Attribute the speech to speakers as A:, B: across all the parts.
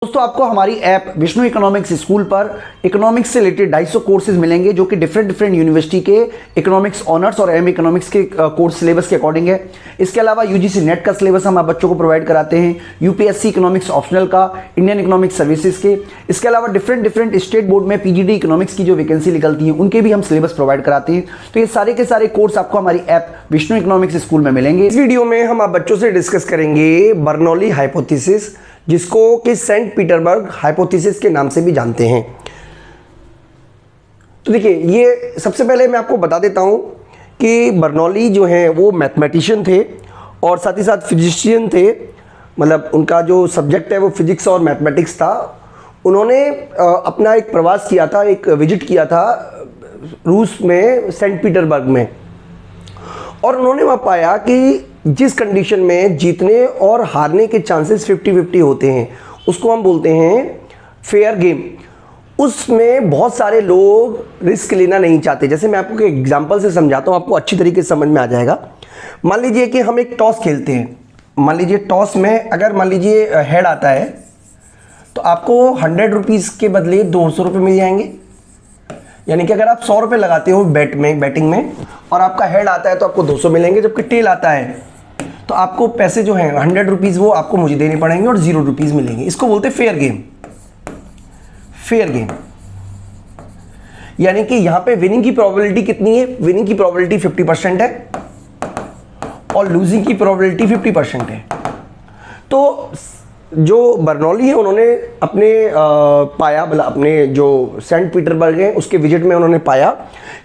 A: दोस्तों आपको हमारी ऐप विष्णु इकोनॉमिक्स स्कूल पर इकोनॉमिक्स से रिलेटेड 250 कोर्सेज मिलेंगे जो कि डिफरेंट यूनिवर्सिटी के इकोनॉमिक्स ऑनर्स और एम इकोनॉमिक्स के कोर्स सिलेबस के अकॉर्डिंग है। इसके अलावा यूजीसी नेट का सिलेबस हम आप बच्चों को प्रोवाइड कराते हैं, यूपीएससी इकोनॉमिक्स ऑप्शनल का, इंडियन इकोनॉमिक्स सर्विसेज के। इसके अलावा डिफरेंट स्टेट बोर्ड में पीजीडी इकोनॉमिक्स की जो वैकेंसी निकलती है उनके भी हम सिलेबस प्रोवाइड कराते हैं। तो ये सारे के सारे कोर्स आपको हमारी ऐप विष्णु इकोनॉमिक्स स्कूल में मिलेंगे।
B: इस वीडियो में हम आप बच्चों से डिस्कस करेंगे बर्नौली हाइपोथेसिस, जिसको कि सेंट पीटरबर्ग हाइपोथेसिस के नाम से भी जानते हैं। तो देखिए, ये सबसे पहले मैं आपको बता देता हूं कि बर्नौली जो हैं वो मैथमेटिशियन थे और साथ ही साथ फिजिशियन थे। मतलब उनका जो सब्जेक्ट है वो फिजिक्स और मैथमेटिक्स था। उन्होंने अपना एक प्रवास किया था, एक विजिट किया था रूस में, सेंट पीटरबर्ग में, और उन्होंने वहाँ पाया कि जिस कंडीशन में जीतने और हारने के चांसेस 50-50 होते हैं उसको हम बोलते हैं फेयर गेम। उसमें बहुत सारे लोग रिस्क लेना नहीं चाहते। जैसे मैं आपको एक एग्जांपल से समझाता हूँ, आपको अच्छी तरीके से समझ में आ जाएगा। मान लीजिए कि हम एक टॉस खेलते हैं। मान लीजिए टॉस में अगर मान लीजिए हेड आता है तो आपको 100 रुपीज़ के बदले 200 रुपये मिल जाएंगे। यानी कि अगर आप 100 रुपये लगाते हो बैटिंग में और आपका हेड आता है तो आपको 200 मिलेंगे, जबकि टेल आता है तो आपको पैसे जो हैं 100 रुपीज़ वो आपको मुझे देने पड़ेंगे और 0 रुपीज़ मिलेंगे। इसको बोलते हैं फेयर गेम। फेयर गेम यानी कि यहां पे विनिंग की प्रोबेबिलिटी कितनी है? विनिंग की प्रोबेबिलिटी 50% है और लूजिंग की प्रोबेबिलिटी 50% है। तो जो बर्नौली है उन्होंने अपने पाया, मतलब अपने जो सेंट पीटरबर्ग है उसके विजिट में उन्होंने पाया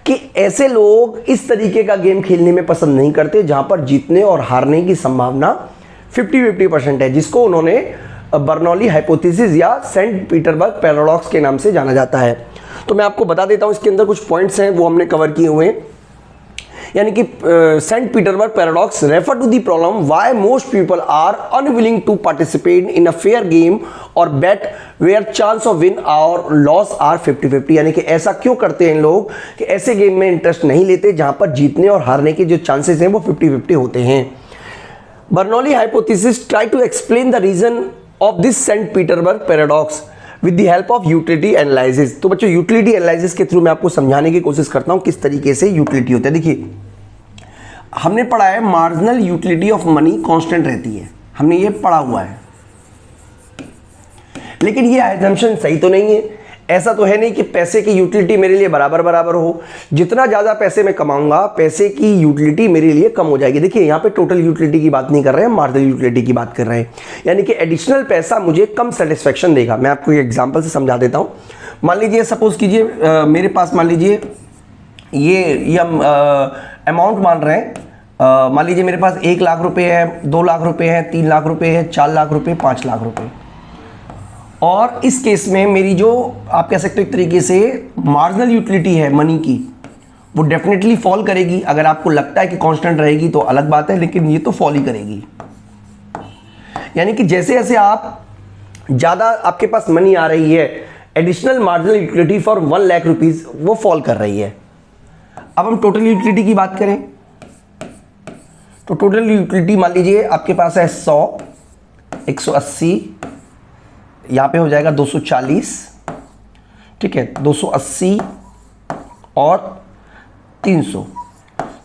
B: कि ऐसे लोग इस तरीके का गेम खेलने में पसंद नहीं करते जहां पर जीतने और हारने की संभावना 50-50% है, जिसको उन्होंने बर्नौली हाइपोथेसिस या सेंट पीटरबर्ग पैराडॉक्स के नाम से जाना जाता है। तो मैं आपको बता देता हूं, इसके अंदर कुछ पॉइंट्स हैं वो हमने कवर किए हुए हैं। यानी कि Saint Petersburg paradox refer to the problem why most people are unwilling to participate in a fair game or bet where chance of win or loss are 50-50। यानी कि ऐसा क्यों करते हैं लोग कि ऐसे गेम में इंटरेस्ट नहीं लेते जहां पर जीतने और हारने के जो चांसेस हैं वो 50-50 होते हैं। Bernoulli hypothesis try to explain the reason of this Saint Petersburg paradox with the help of utility analysis. तो बच्चों, यूटिलिटी एनालिसिस के थ्रू मैं आपको समझाने की कोशिश करता हूं किस तरीके से यूटिलिटी होता है। देखिए, हमने पढ़ा है marginal utility of money constant रहती है, हमने ये पढ़ा हुआ है। लेकिन ये एजम्पशन सही तो नहीं है। ऐसा तो है नहीं कि पैसे की यूटिलिटी मेरे लिए बराबर हो। जितना ज़्यादा पैसे मैं कमाऊंगा पैसे की यूटिलिटी मेरे लिए कम हो जाएगी। देखिए, यहाँ पे टोटल यूटिलिटी की बात नहीं कर रहे हैं, मार्जिनल यूटिलिटी की बात कर रहे हैं। यानी कि एडिशनल पैसा मुझे कम सेटिस्फेक्शन देगा। मैं आपको एक एग्जाम्पल से समझा देता हूँ। मान लीजिए, सपोज कीजिए मेरे पास मान लीजिए ये हम अमाउंट मान रहे हैं। मान लीजिए मेरे पास 1 लाख रुपए है, 2 लाख रुपए है, 3 लाख रुपए है, 4 लाख रुपए, 5 लाख रुपए। और इस केस में मेरी जो आप कह सकते हो एक तरीके से मार्जिनल यूटिलिटी है मनी की, वो डेफिनेटली फॉल करेगी। अगर आपको लगता है कि कांस्टेंट रहेगी तो अलग बात है, लेकिन ये तो फॉल ही करेगी। यानी कि जैसे जैसे आप ज़्यादा आपके पास मनी आ रही है, additional marginal utility for 1 lakh rupees वो फॉल कर रही है। अब हम टोटल यूटिलिटी की बात करें तो टोटल यूटिलिटी मान लीजिए आपके पास है 100, 180, यहाँ पे हो जाएगा 240, ठीक है, 280 और 300।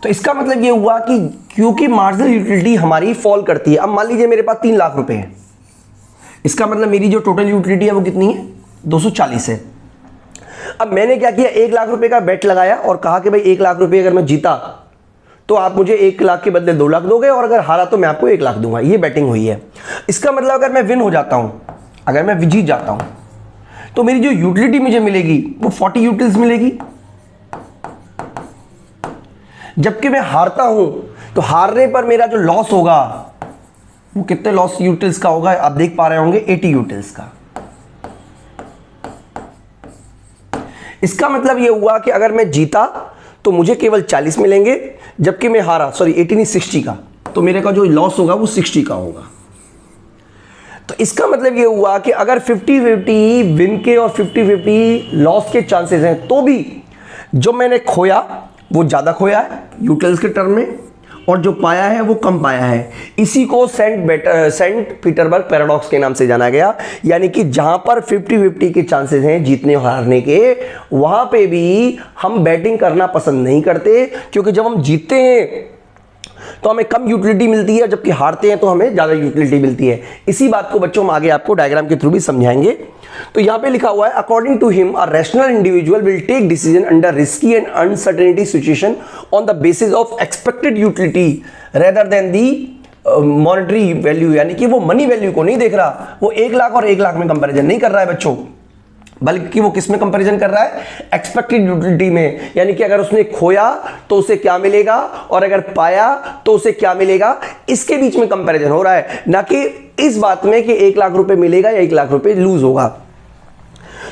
B: तो इसका मतलब ये हुआ कि क्योंकि मार्जिनल यूटिलिटी हमारी फॉल करती है। अब मान लीजिए मेरे पास 3 लाख रुपए हैं, इसका मतलब मेरी जो टोटल यूटिलिटी है वो कितनी है? 240 है। अब मैंने क्या किया, 1 लाख रुपए का बेट लगाया और कहा कि भाई 1 लाख रुपए अगर मैं जीता तो आप मुझे 1 लाख के बदले 2 लाख दोगे और अगर हारा तो मैं आपको 1 लाख दूंगा। ये बैटिंग हुई है। इसका मतलब अगर मैं विन हो जाता हूं, अगर मैं जीत जाता हूं, तो मेरी जो यूटिलिटी मुझे मिलेगी वो 40 यूटिल्स मिलेगी। जबकि मैं हारता हूं तो हारने पर मेरा जो लॉस होगा वो कितने लॉस यूटिल्स का होगा? आप देख पा रहे होंगे 80 यूटिल्स का। इसका मतलब ये हुआ कि अगर मैं जीता तो मुझे केवल 40 मिलेंगे, जबकि मैं हारा, सॉरी 80 नहीं 60 का, तो मेरे का जो लॉस होगा वो 60 का होगा। तो इसका मतलब ये हुआ कि अगर 50-50 विन के और 50-50 लॉस के चांसेस हैं, तो भी जो मैंने खोया वो ज़्यादा खोया है यूटिल्स के टर्म में, और जो पाया है वो कम पाया है। इसी को सेंट पीटरबर्ग पैराडॉक्स के नाम से जाना गया। यानी कि जहां पर 50-50 के चांसेस हैं जीतने और हारने के, वहां पे भी हम बैटिंग करना पसंद नहीं करते, क्योंकि जब हम जीतते हैं तो हमें कम यूटिलिटी मिलती है, जबकि हारते हैं तो हमें ज्यादा यूटिलिटी मिलती है। इसी बात को बच्चों हम आगे आपको डायग्राम के थ्रू भी समझाएंगे। तो यहां पे लिखा हुआ है, according to him a rational individual will take decision under risky and uncertainty situation on the basis of expected utility rather than the monetary value. यानी कि वो मनी वैल्यू को नहीं देख रहा, वो 1 लाख और 1 लाख में कंपैरिजन नहीं कर रहा है बच्चों, बल्कि वो किस में कंपैरिजन कर रहा है, एक्सपेक्टेड यूटिलिटी में। यानी कि अगर उसने खोया तो उसे क्या मिलेगा और अगर पाया तो उसे क्या मिलेगा, इसके बीच में कंपैरिजन हो रहा है, ना कि इस बात में कि 1 लाख रुपए मिलेगा या 1 लाख रुपए लूज होगा।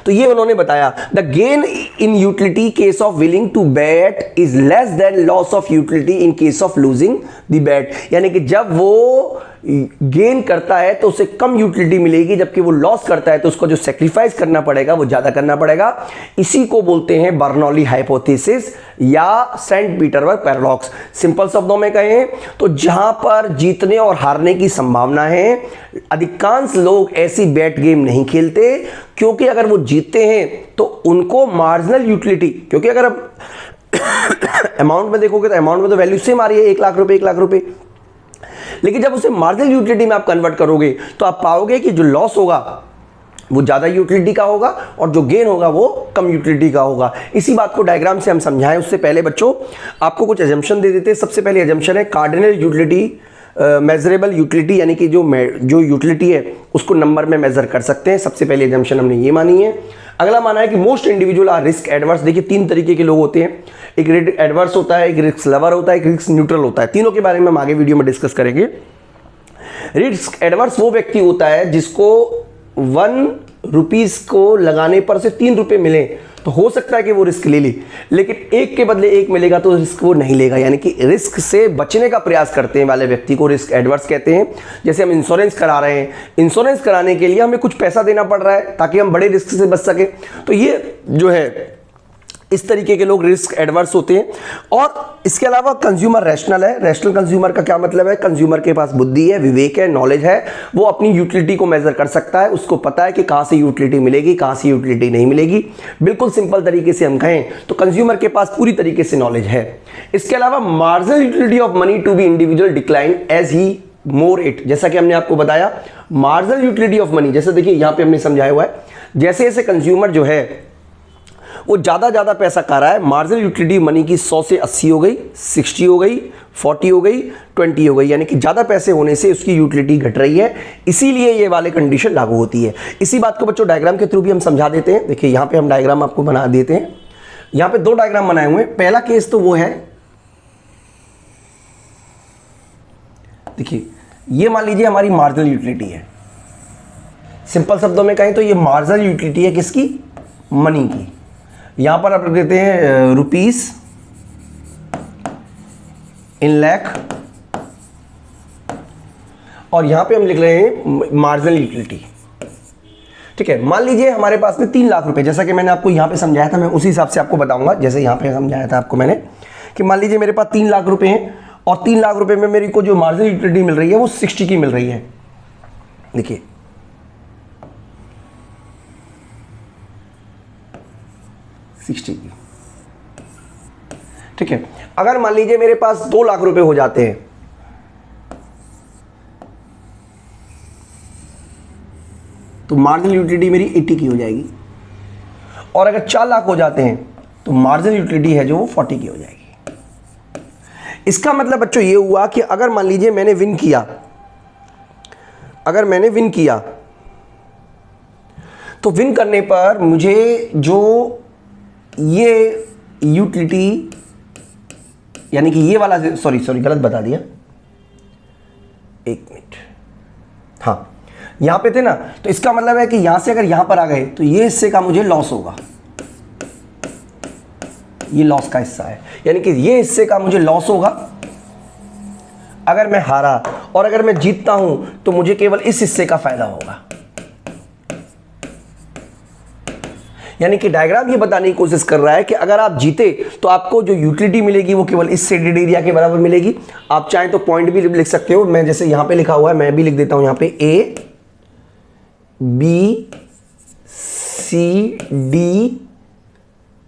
B: तो ये उन्होंने बताया, the gain in utility case of willing to bet is less than loss of utility in case of losing the bet. यानी कि जब वो गेन करता है तो उसे कम यूटिलिटी मिलेगी, जबकि वो लॉस करता है तो उसको जो सेक्रीफाइस करना पड़ेगा वो ज्यादा करना पड़ेगा। इसी को बोलते हैं बर्नौली हाइपोथेसिस या सेंट पीटरबर्ग पैराडॉक्स। सिंपल शब्दों में कहें तो जहां पर जीतने और हारने की संभावना है, अधिकांश लोग ऐसी बैट गेम नहीं खेलते, क्योंकि अगर वो जीतते हैं तो उनको मार्जिनल यूटिलिटी, क्योंकि अगर अब अमाउंट में देखोगे तो अमाउंट में तो वैल्यू सेम आ रही है, 1 लाख रुपए 1 लाख रुपए, लेकिन जब उसे मार्जिनल यूटिलिटी में आप कन्वर्ट करोगे तो आप पाओगे कि जो लॉस होगा वो ज्यादा यूटिलिटी का होगा और जो गेन होगा वो कम यूटिलिटी का होगा। इसी बात को डायग्राम से हम समझाएं उससे पहले बच्चों आपको कुछ एजम्पशन दे देते हैं। सबसे पहले एजम्पशन है कार्डिनल यूटिलिटी मेजरेबल यूटिलिटी, यानी कि जो यूटिलिटी है उसको नंबर में मेजर कर सकते हैं। सबसे पहले एजम्पशन हमने ये मानी है। अगला माना है कि most individual are risk averse. देखिए 3 तरीके के लोग होते हैं, एक रिस्क एडवर्स होता है, एक रिस्क लवर होता है, एक रिस्क न्यूट्रल होता है। तीनों के बारे में हम आगे वीडियो में डिस्कस करेंगे। रिस्क एडवर्स वो व्यक्ति होता है जिसको 1 रुपीस को लगाने पर से 3 रुपए मिले तो हो सकता है कि वो रिस्क ले ली, लेकिन 1 के बदले 1 मिलेगा तो रिस्क वो नहीं लेगा। यानी कि रिस्क से बचने का प्रयास करते हैं वाले व्यक्ति को रिस्क एडवर्स कहते हैं। जैसे हम इंश्योरेंस करा रहे हैं, इंश्योरेंस कराने के लिए हमें कुछ पैसा देना पड़ रहा है ताकि हम बड़े रिस्क से बच सके, तो ये जो है इस तरीके के लोग रिस्क एडवर्स होते हैं। और इसके अलावा कंज्यूमर रैशनल है। रैशनल कंज्यूमर का क्या मतलब है, कंज्यूमर के पास बुद्धि है, विवेक है, नॉलेज है, वो अपनी यूटिलिटी को मेजर कर सकता है, उसको पता है कि कहां से यूटिलिटी मिलेगी कहां से यूटिलिटी नहीं मिलेगी। बिल्कुल सिंपल तरीके से हम कहें तो कंज्यूमर के पास पूरी तरीके से नॉलेज है। इसके अलावा marginal utility of money to be individual decline as he more it. जैसा कि हमने आपको बताया मार्जिनल यूटिलिटी ऑफ मनी, जैसे देखिए यहां पे हमने समझाया हुआ है, जैसे जैसे कंज्यूमर जो है वो ज्यादा पैसा खा रहा है, मार्जिनल यूटिलिटी मनी की 100 से 80 हो गई, 60 हो गई, 40 हो गई, 20 हो गई, यानी कि ज्यादा पैसे होने से उसकी यूटिलिटी घट रही है, इसीलिए ये वाले कंडीशन लागू होती है। इसी बात को बच्चों डायग्राम के थ्रू भी हम समझा देते हैं। देखिए यहां पे हम डायग्राम आपको बना देते हैं। यहां पे 2 डायग्राम बनाए हुए हैं। पहला केस तो वो है, देखिए ये मान लीजिए हमारी मार्जिनल यूटिलिटी है। सिंपल शब्दों में कहें तो ये मार्जिनल यूटिलिटी है किसकी, मनी की। यहां पर आप लिख देते हैं रुपीस इन लाख, और यहां पे हम लिख रहे हैं मार्जिनल यूटिलिटी। ठीक है, मान लीजिए हमारे पास में 3 लाख रुपए, जैसा कि मैंने आपको यहां पे समझाया था, मैं उसी हिसाब से आपको बताऊंगा जैसे यहां पे समझाया था आपको मैंने, कि मान लीजिए मेरे पास 3 लाख रुपए हैं और 3 लाख रुपए में मेरी को जो मार्जिनल यूटिलिटी मिल रही है वो 60 की मिल रही है। देखिए 60 की, ठीक है। अगर मान लीजिए मेरे पास 2 लाख रुपए हो जाते हैं तो मार्जिनल यूटिलिटी मेरी 80 की हो जाएगी, और अगर 4 लाख हो जाते हैं तो मार्जिनल यूटिलिटी है जो वो 40 की हो जाएगी। इसका मतलब बच्चों ये हुआ कि अगर मान लीजिए मैंने विन किया, अगर मैंने विन किया तो विन करने पर मुझे जो ये यूटिलिटी, यानी कि ये वाला, सॉरी गलत बता दिया, 1 मिनट, हाँ यहां पे थे ना, तो इसका मतलब है कि यहां से अगर यहां पर आ गए तो ये हिस्से का मुझे लॉस होगा, ये लॉस का हिस्सा है, यानी कि ये हिस्से का मुझे लॉस होगा अगर मैं हारा, और अगर मैं जीतता हूं तो मुझे केवल इस हिस्से का फायदा होगा। यानी कि डायग्राम ये बताने की कोशिश कर रहा है कि अगर आप जीते तो आपको जो यूटिलिटी मिलेगी वो केवल इस शेडेड एरिया के बराबर मिलेगी। आप चाहें तो पॉइंट भी लिख सकते हो, मैं जैसे यहां पे लिखा हुआ है मैं भी लिख देता हूं यहां पे A B C D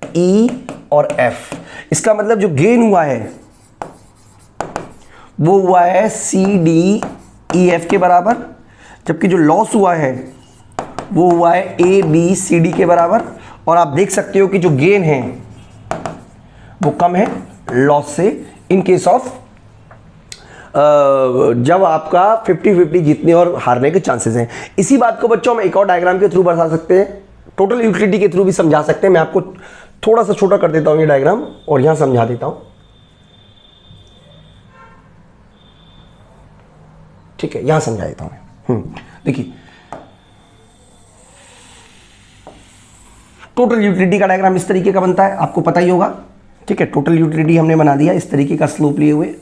B: E और F। इसका मतलब जो गेन हुआ है वो हुआ है C D E F के बराबर, जबकि जो लॉस हुआ है वो हुआ है A B C D के बराबर। और आप देख सकते हो कि जो गेन है वो कम है लॉस से इन केस ऑफ जब आपका 50-50 जीतने और हारने के चांसेस हैं। इसी बात को बच्चों हम एक और डायग्राम के थ्रू बता सकते हैं, टोटल यूटिलिटी के थ्रू भी समझा सकते हैं। मैं आपको थोड़ा सा छोटा कर देता हूं ये डायग्राम और यहां समझा देता हूं, ठीक है, यहां समझा देता हूं मैं। देखिए टोटल यूटिलिटी का डायग्राम इस तरीके का बनता है, आपको पता ही होगा, ठीक है। टोटल यूटिलिटी हमने बना दिया इस तरीके का स्लोप लिए हुए।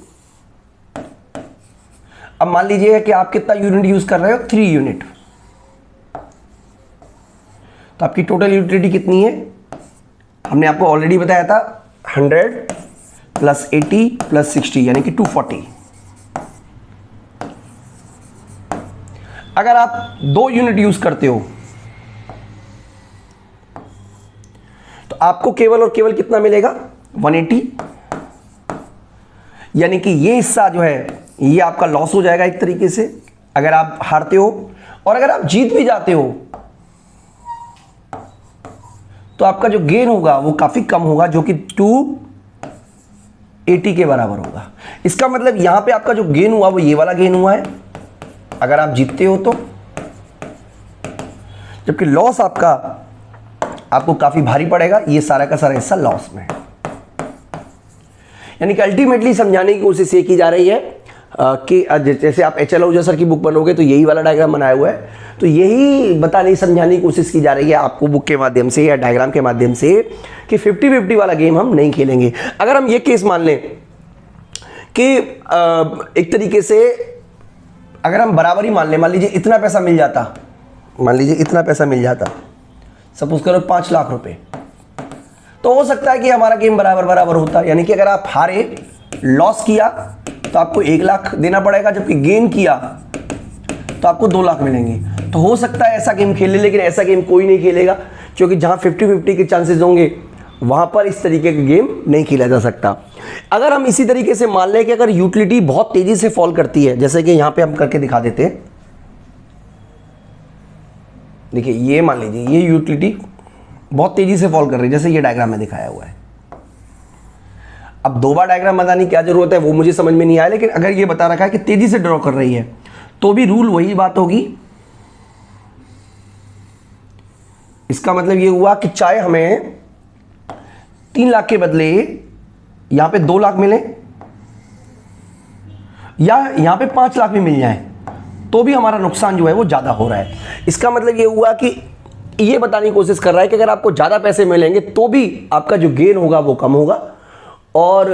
B: अब मान लीजिए कि आप कितना यूनिट यूज कर रहे हो, 3 यूनिट, तो आपकी टोटल यूटिलिटी कितनी है, हमने आपको ऑलरेडी बताया था 100 + 80 + 60 यानी कि 240। अगर आप 2 यूनिट यूज करते हो तो आपको केवल और केवल कितना मिलेगा, 180। यानी कि ये हिस्सा जो है ये आपका लॉस हो जाएगा एक तरीके से अगर आप हारते हो। और अगर आप जीत भी जाते हो तो आपका जो गेन होगा वो काफी कम होगा, जो कि 280 के बराबर होगा। इसका मतलब यहां पे आपका जो गेन हुआ वो ये वाला गेन हुआ है अगर आप जीतते हो तो, जबकि लॉस आपको काफी भारी पड़ेगा, ये सारा का सारा हिस्सा लॉस में है। यानी कि अल्टीमेटली समझाने की कोशिश ये की जा रही है कि जैसे आप HL आहूजा सर की बुक बनोगे तो यही वाला डायग्राम बनाया हुआ है, तो यही बताने समझाने की कोशिश की जा रही है आपको बुक के माध्यम से या डायग्राम के माध्यम से कि 50-50 वाला गेम हम नहीं खेलेंगे। अगर हम ये केस मान लें कि एक तरीके से अगर हम बराबरी मान लें, मान लीजिए इतना पैसा मिल जाता, मान लीजिए इतना पैसा मिल जाता, सपोज करो 5 लाख रुपए, तो हो सकता है कि हमारा गेम बराबर बराबर होता। यानी कि अगर आप हारे, लॉस किया तो आपको 1 लाख देना पड़ेगा, जबकि गेन किया तो आपको 2 लाख मिलेंगे। तो हो सकता है ऐसा गेम खेले, लेकिन ऐसा गेम कोई नहीं खेलेगा क्योंकि जहां 50-50 के चांसेस होंगे वहां पर इस तरीके का गेम नहीं खेला जा सकता। अगर हम इसी तरीके से मान लें कि अगर यूटिलिटी बहुत तेजी से फॉल करती है, जैसे कि यहां पे हम करके दिखा देते हैं, देखिए ये मान लीजिए ये यूटिलिटी बहुत तेजी से फॉल कर रही है, जैसे ये डायग्राम में दिखाया हुआ है। अब 2 बार डायग्राम बताने की क्या जरूरत है वो मुझे समझ में नहीं आया, लेकिन अगर ये बता रखा है कि तेजी से ड्रॉ कर रही है तो भी रूल वही बात होगी। इसका मतलब ये हुआ कि चाहे हमें 3 लाख के बदले यहां पे 2 लाख मिले या यहां पे 5 लाख भी मिल जाए तो भी हमारा नुकसान जो है वो ज्यादा हो रहा है। इसका मतलब ये हुआ कि ये बताने की कोशिश कर रहा है कि अगर आपको ज्यादा पैसे मिलेंगे तो भी आपका जो गेन होगा वो कम होगा और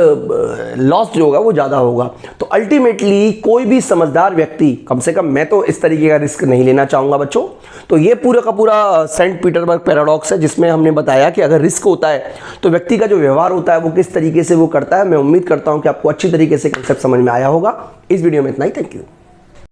B: लॉस जो होगा वो ज़्यादा होगा। तो अल्टीमेटली कोई भी समझदार व्यक्ति, कम से कम मैं तो इस तरीके का रिस्क नहीं लेना चाहूँगा बच्चों। तो ये पूरा का पूरा सेंट पीटर्सबर्ग पैराडॉक्स है, जिसमें हमने बताया कि अगर रिस्क होता है तो व्यक्ति का जो व्यवहार होता है वो किस तरीके से वो करता है। मैं उम्मीद करता हूँ कि आपको अच्छी तरीके से कंसेप्ट समझ में आया होगा। इस वीडियो में इतना ही, थैंक यू।